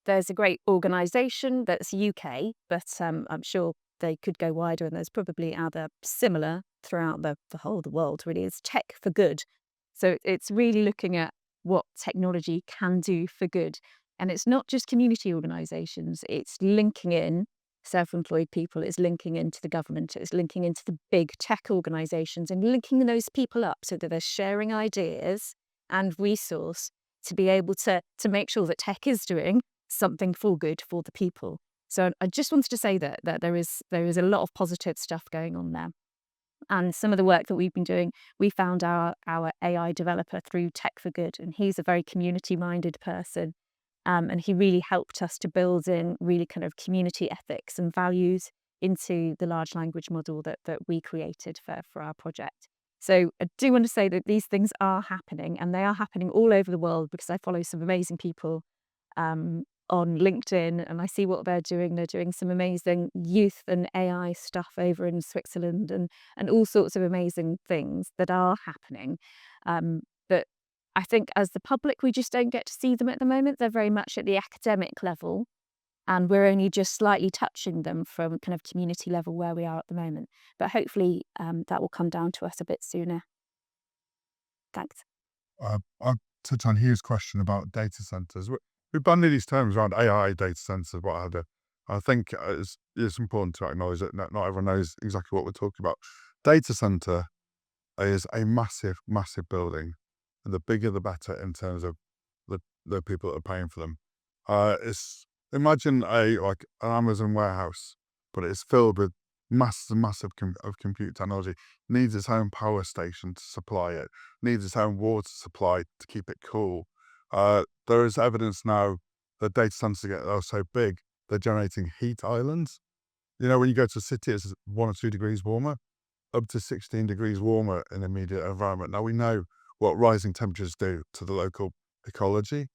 there's a great organisation that's UK, but I'm sure they could go wider, and there's probably other similar throughout the whole of the world, really. It's Tech for Good. So it's really looking at what technology can do for good. And it's not just community organisations, it's linking in self-employed people, it's linking into the government, it's linking into the big tech organisations and linking those people up so that they're sharing ideas and resource to be able to make sure that tech is doing something for good for the people. So I just wanted to say that there is a lot of positive stuff going on there. And some of the work that we've been doing, we found our AI developer through Tech for Good, and he's a very community-minded person. And he really helped us to build in really kind of community ethics and values into the large language model that we created for our project. So I do want to say that these things are happening, and they are happening all over the world, because I follow some amazing people on LinkedIn, and I see what they're doing. They're doing some amazing youth and AI stuff over in Switzerland, and all sorts of amazing things that are happening. But I think as the public, we just don't get to see them at the moment. They're very much at the academic level, and we're only just slightly touching them from kind of community level where we are at the moment. But hopefully that will come down to us a bit sooner. Thanks. I'll touch on Hugh's question about data centers. We've bandied these terms around AI, data centers, what have you. I think it's important to acknowledge that not everyone knows exactly what we're talking about. Data center is a massive, massive building. And the bigger, the better in terms of the people that are paying for them. Imagine like an Amazon warehouse, but it's filled with massive of compute technology. Needs its own power station to supply it. Needs its own water supply to keep it cool. There is evidence now that data centers are so big they're generating heat islands. You know, when you go to a city, it's 1 or 2 degrees warmer, up to 16 degrees warmer in the immediate environment. Now we know what rising temperatures do to the local ecology.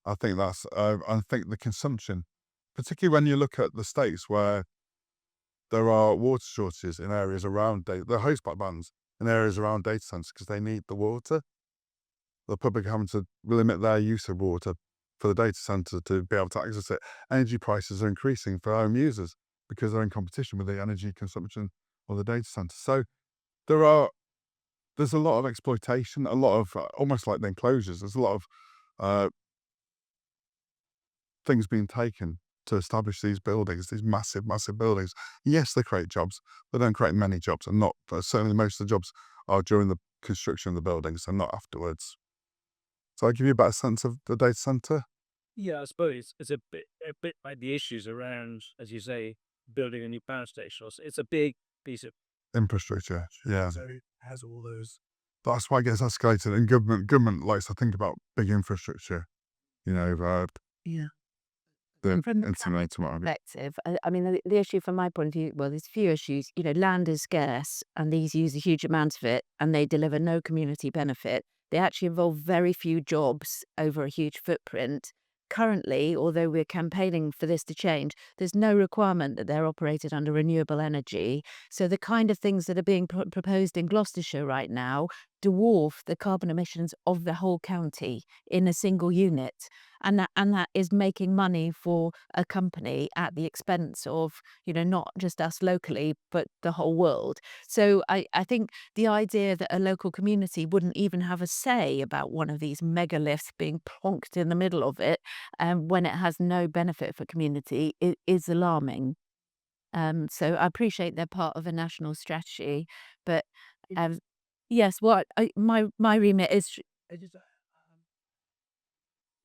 I think the consumption, particularly when you look at the states where there are water shortages in areas around they're hosed by bans in areas around data centers because they need the water. The public are having to limit their use of water for the data center to be able to access it. Energy prices are increasing for home users because they're in competition with the energy consumption of the data center. So there's a lot of exploitation, a lot of almost like the enclosures. There's a lot of things being taken to establish these buildings, these massive buildings. Yes, they create jobs, but they don't create many jobs, and not certainly most of the jobs are during the construction of the buildings and not afterwards. So I give you a better sense of the data center. Yeah, I suppose it's a bit like the issues around, as you say, building a new power station. It's a big piece of Infrastructure, yeah. So it has all those. That's why it gets escalated, and government likes to think about big infrastructure. You know, Yeah. the From the internet and what have you. perspective, I mean, the issue from my point of view, well, there's a few issues. You know, land is scarce, and these use a huge amount of it, and they deliver no community benefit. They actually involve very few jobs over a huge footprint. Currently, although we're campaigning for this to change, there's no requirement that they're operated under renewable energy. So the kind of things that are being proposed in Gloucestershire right now dwarf the carbon emissions of the whole county in a single unit. And that is making money for a company at the expense of, you know, not just us locally, but the whole world. So I think the idea that a local community wouldn't even have a say about one of these megaliths being plonked in the middle of it, when it has no benefit for community, is alarming. So I appreciate they're part of a national strategy, but yes, my remit is I just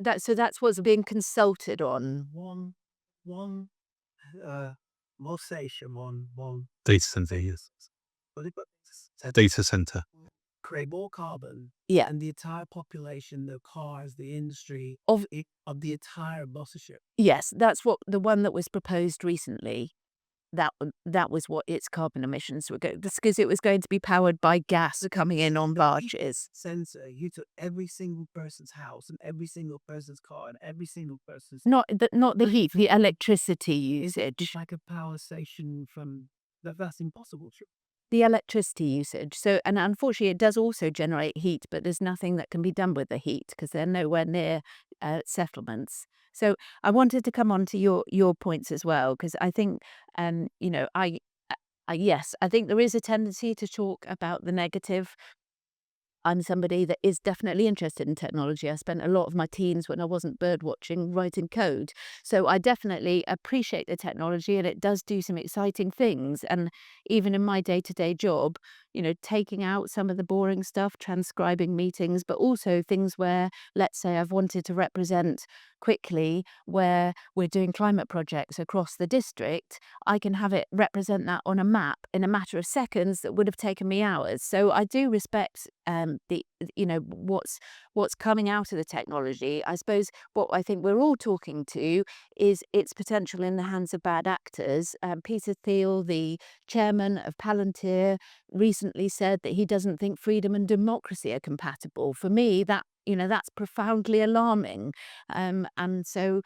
that's what's being consulted on. one more station, one. Data center, yes. But they've got Data center. create more carbon, Yeah. and the entire population, the cars, the industry Of of the entire Gloucestershire. Yes, that's what the one that was proposed recently. That was what its carbon emissions were going, because it was going to be powered by gas coming in on barges. Sensor, you took every single person's house and every single person's car and every single person's. Not the heat, the electricity It's usage. like a power station from that's impossible. The electricity usage. So, and unfortunately, it does also generate heat, but there's nothing that can be done with the heat because they're nowhere near settlements. So, I wanted to come on to your points as well, because I think, you know, yes, I think there is a tendency to talk about the negative. I'm somebody that is definitely interested in technology. I spent a lot of my teens when I wasn't bird watching writing code. So I definitely appreciate the technology, and it does do some exciting things. And even in my day-to-day job, you know, taking out some of the boring stuff, transcribing meetings, but also things where, let's say I've wanted to represent quickly where we're doing climate projects across the district, I can have it represent that on a map in a matter of seconds that would have taken me hours. So I do respect the, you know, what's coming out of the technology. I suppose what I think we're all talking to is its potential in the hands of bad actors. Peter Thiel, the chairman of Palantir, recently said that he doesn't think freedom and democracy are compatible. For me, that, you know, that's profoundly alarming. And so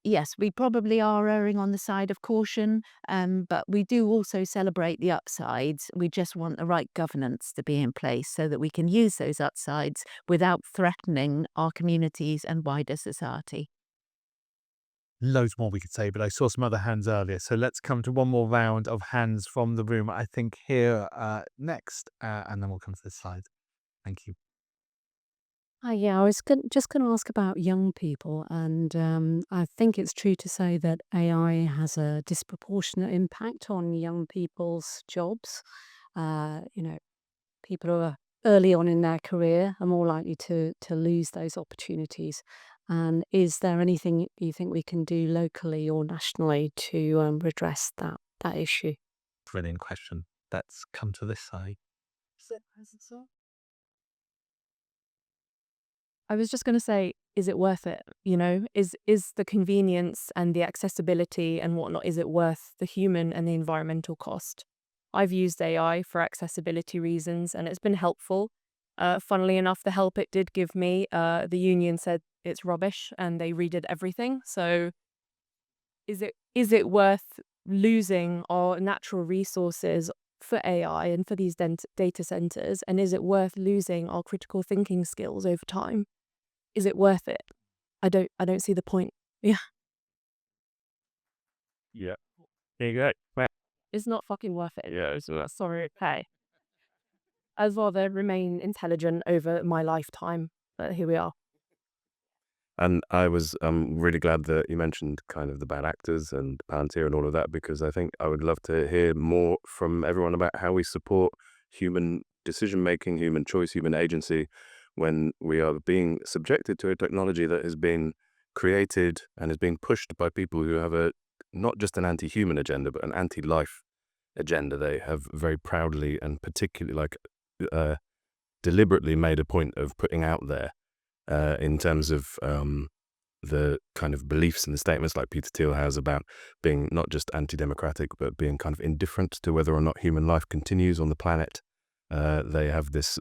yes, we probably are erring on the side of caution, but we do also celebrate the upsides. We just want the right governance to be in place so that we can use those upsides without threatening our communities and wider society. Loads more we could say, but I saw some other hands earlier. So let's come to one more round of hands from the room. I think here next, and then we'll come to this side. Thank you. Yeah, I was just going to ask about young people, and I think it's true to say that AI has a disproportionate impact on young people's jobs. You know, people who are early on in their career are more likely to lose those opportunities. And is there anything you think we can do locally or nationally to redress that issue? Brilliant question. Let's come to this side. I was just going to say, is it worth it? You know, is the convenience and the accessibility and whatnot, is it worth the human and the environmental cost? I've used AI for accessibility reasons and it's been helpful. Funnily enough, the help it did give me, the union said it's rubbish and they redid everything. So is it worth losing our natural resources for AI and for these data centers? And is it worth losing our critical thinking skills over time? Is it worth it? I don't see the point. Yeah. Yeah. There you go. Right. It's not fucking worth it. Yeah, sorry. Hey. I'd rather remain intelligent over my lifetime. But here we are. And I was really glad that you mentioned kind of the bad actors and Palantir and all of that, because I think I would love to hear more from everyone about how we support human decision-making, human choice, human agency when we are being subjected to a technology that has been created and is being pushed by people who have not just an anti-human agenda, but an anti-life agenda. They have very proudly and particularly deliberately made a point of putting out there in terms of the kind of beliefs and the statements like Peter Thiel has about being not just anti-democratic, but being kind of indifferent to whether or not human life continues on the planet. They have this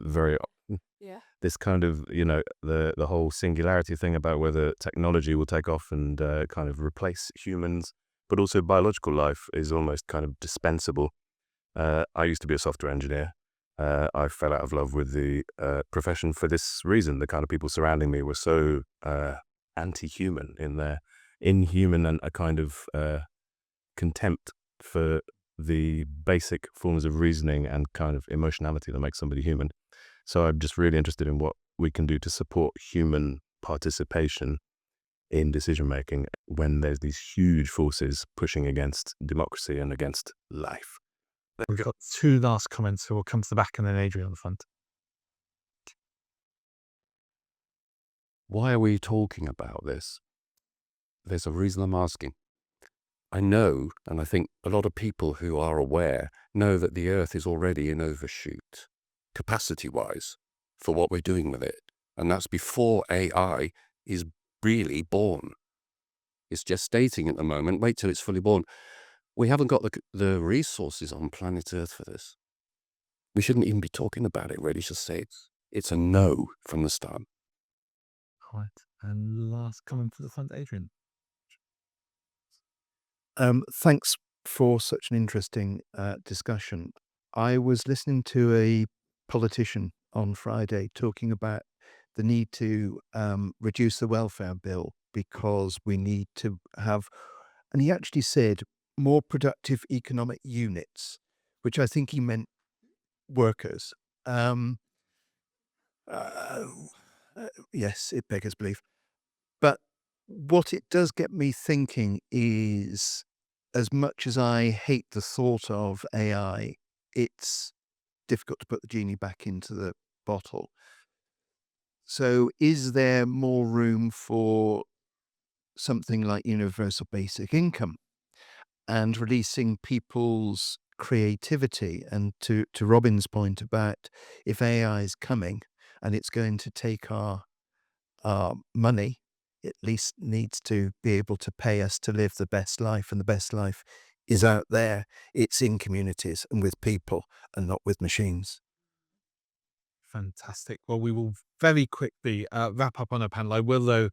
this kind of, the whole singularity thing about whether technology will take off and kind of replace humans, but also biological life is almost kind of dispensable. I used to be a software engineer. I fell out of love with the profession for this reason. The kind of people surrounding me were so anti-human in their inhuman and a kind of contempt for the basic forms of reasoning and kind of emotionality that makes somebody human. So I'm just really interested in what we can do to support human participation in decision-making when there's these huge forces pushing against democracy and against life. We've got two last comments, so we'll come to the back and then Adrian on the front. Why are we talking about this? There's a reason I'm asking. I know, and I think a lot of people who are aware know that the Earth is already in overshoot, capacity-wise, for what we're doing with it. And that's before AI is really born. It's gestating at the moment. Wait till it's fully born. We haven't got the resources on planet Earth for this. We shouldn't even be talking about it, really. Just say it's a no from the start. Right. And last comment to the front, Adrian. Thanks for such an interesting discussion. I was listening to a politician on Friday talking about the need to reduce the welfare bill because we need to have, and he actually said, more productive economic units, which I think he meant workers. Yes, it beggars belief. But what it does get me thinking is, as much as I hate the thought of AI, it's difficult to put the genie back into the bottle. So is there more room for something like universal basic income and releasing people's creativity? And to Robin's point about if AI is coming and it's going to take our money, it at least needs to be able to pay us to live the best life, and the best life is out there. It's in communities and with people and not with machines. Fantastic. Well, we will very quickly wrap up on our panel. I will, though,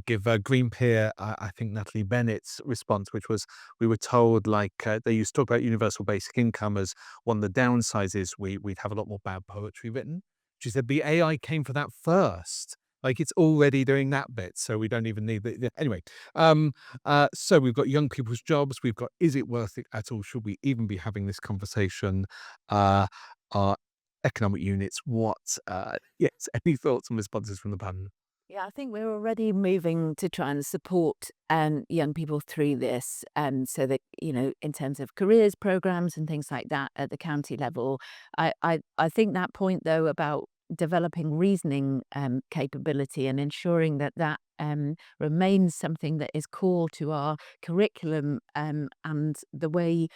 give Green Peer, I think, Natalie Bennett's response, which was, we were told, they used to talk about universal basic income as one of the downsides is we'd have a lot more bad poetry written. She said the AI came for that first. It's already doing that bit, so we don't even need the anyway. So we've got young people's jobs. We've got, is it worth it at all? Should we even be having this conversation? Our economic units. What, yes, any thoughts and responses from the panel? Yeah, I think we're already moving to try and support young people through this, so that in terms of careers programs and things like that at the county level. I think that point though about developing reasoning capability and ensuring that remains something that is core to our curriculum, and the way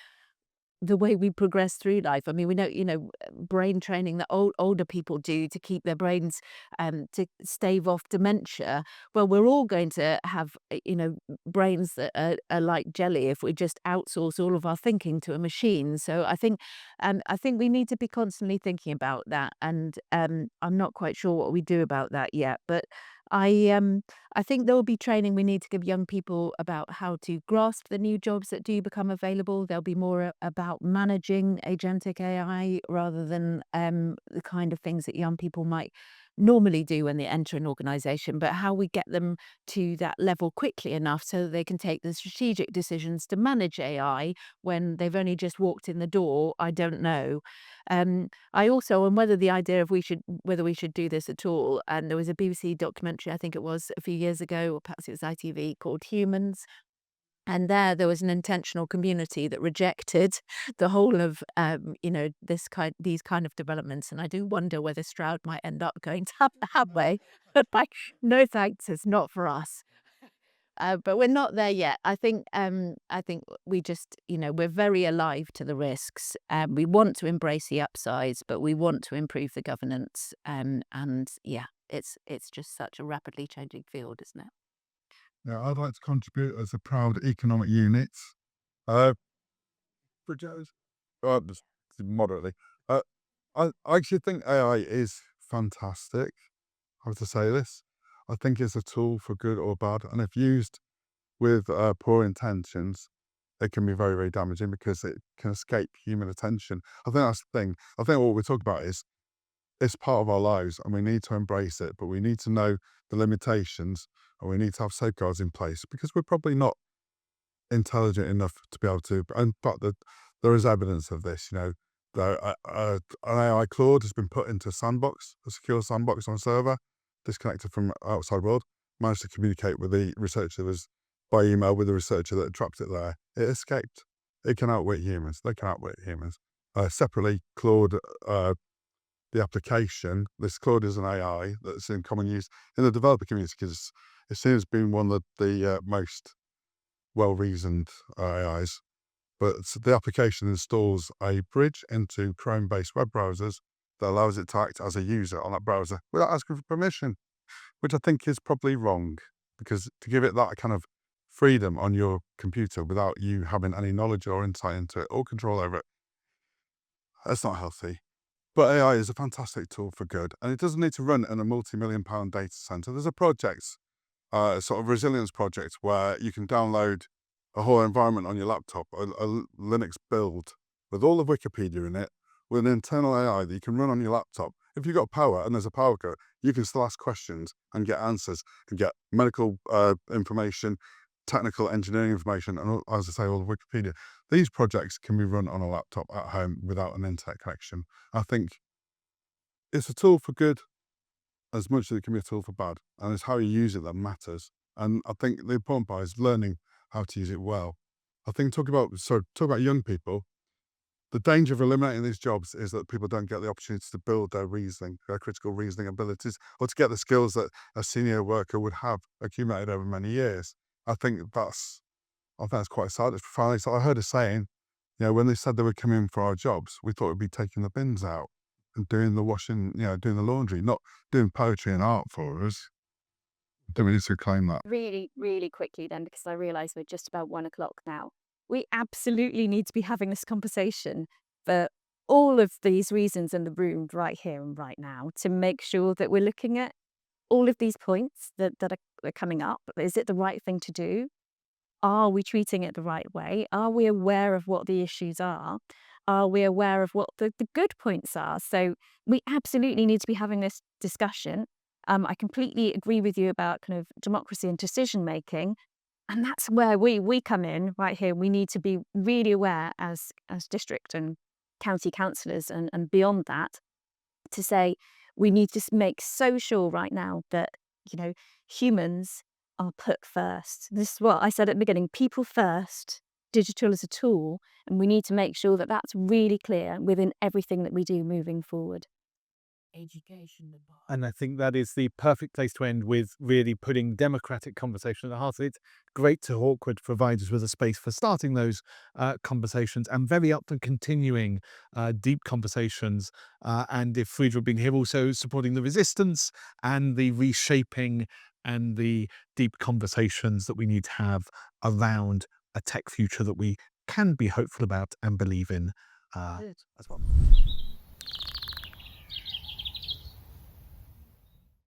we progress through life. I mean, we know, brain training that older people do to keep their brains, to stave off dementia. Well, we're all going to have, brains that are like jelly if we just outsource all of our thinking to a machine. So I think we need to be constantly thinking about that. And I'm not quite sure what we do about that yet, but I think there will be training we need to give young people about how to grasp the new jobs that do become available. There'll be more about managing agentic AI rather than the kind of things that young people might normally do when they enter an organization, but how we get them to that level quickly enough so that they can take the strategic decisions to manage AI when they've only just walked in the door. I don't know. I also, and whether the idea of whether we should do this at all. And there was a BBC documentary, I think it was a few years ago, or perhaps it was ITV, called Humans. And there was an intentional community that rejected the whole of, these kind of developments. And I do wonder whether Stroud might end up going to that way. But like, no thanks, it's not for us. But we're not there yet. I think we just, we're very alive to the risks. We want to embrace the upsides, but we want to improve the governance. And yeah, it's just such a rapidly changing field, isn't it? Yeah, I'd like to contribute as a proud economic unit. For Joe's, just moderately. I actually think AI is fantastic. I have to say this. I think it's a tool for good or bad, and if used with poor intentions, it can be very, very damaging because it can escape human attention. I think that's the thing. I think what we're talking about is it's part of our lives, and we need to embrace it, but we need to know the limitations, and we need to have safeguards in place because we're probably not intelligent enough to be able to. There is evidence of this. An AI Claude has been put into a sandbox, a secure sandbox on a server, disconnected from outside world, managed to communicate with the researcher by email with the researcher that trapped it there. It escaped. It can outwit humans. They can outwit humans. Separately, Claude, the application, this Claude is an AI that's in common use in the developer community because it seems being one of the most well-reasoned AIs. But the application installs a bridge into Chrome-based web browsers that allows it to act as a user on that browser without asking for permission, which I think is probably wrong, because to give it that kind of freedom on your computer without you having any knowledge or insight into it or control over it, that's not healthy. But AI is a fantastic tool for good, and it doesn't need to run in a multi-million-pound data center. There's a project, sort of resilience project, where you can download a whole environment on your laptop, a Linux build with all of Wikipedia in it, with an internal AI that you can run on your laptop. If you've got power and there's a power cut, you can still ask questions and get answers and get medical information, technical engineering information, and as I say, all of Wikipedia. These projects can be run on a laptop at home without an internet connection. I think it's a tool for good as much as it can be a tool for bad, and it's how you use it that matters. And I think the important part is learning how to use it well. I think talk about young people. The danger of eliminating these jobs is that people don't get the opportunity to build their critical reasoning abilities, or to get the skills that a senior worker would have accumulated over many years. I think that's quite sad. It's profoundly sad. I heard a saying, when they said they were coming for our jobs, we thought we'd be taking the bins out and doing the washing, doing the laundry, not doing poetry and art for us. Do we need to claim that? Really, really quickly then, because I realise we're just about 1 o'clock now. We absolutely need to be having this conversation for all of these reasons in the room right here and right now, to make sure that we're looking at all of these points that are coming up. Is it the right thing to do? Are we treating it the right way? Are we aware of what the issues are? Are we aware of what the good points are? So we absolutely need to be having this discussion. I completely agree with you about kind of democracy and decision making. And that's where we come in right here. We need to be really aware as district and county councillors and beyond that to say we need to make so sure right now that, humans are put first. This is what I said at the beginning, people first, digital as a tool, and we need to make sure that that's really clear within everything that we do moving forward. Education. And I think that is the perfect place to end, with really putting democratic conversation at the heart of it. Great to Hawkwood provide us with a space for starting those conversations, and very up to continuing deep conversations. And if Friedrich had been here, also supporting the resistance and the reshaping and the deep conversations that we need to have around a tech future that we can be hopeful about and believe in as well.